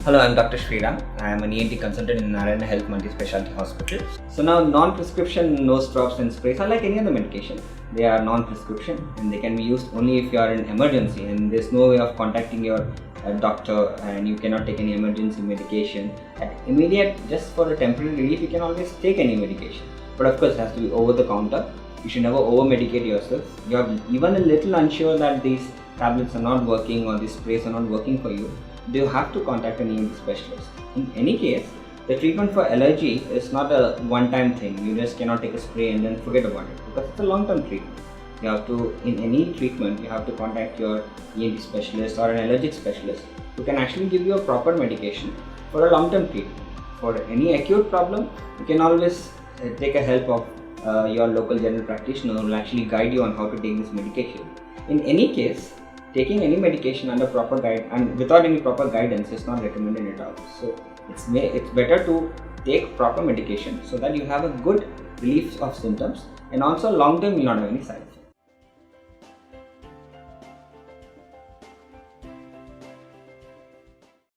Hello, I'm Dr. Sriram. I am an ENT consultant in Narayana Health Multi-Specialty Hospital. So now non-prescription nose drops and sprays are like any other medication. They are non-prescription and they can be used only if you are in emergency and there's no way of contacting your doctor and you cannot take any emergency medication. At immediate, just for a temporary relief, you can always take any medication. But of course, it has to be over the counter. You should never over-medicate yourself. You are even a little unsure that these tablets are not working or these sprays are not working for you. You have to contact an ENT specialist. In any case, the treatment for allergy is not a one-time thing. You just cannot take a spray and then forget about it because it's a long-term treatment. You have to, in any treatment, you have to contact your ENT specialist or an allergic specialist who can actually give you a proper medication for a long-term treatment. For any acute problem, you can always take a help of your local general practitioner who will actually guide you on how to take this medication. In any case, taking any medication under proper guide and without any proper guidance is not recommended at all. So it's better to take proper medication so that you have a good relief of symptoms and also long term you will not have any side effects.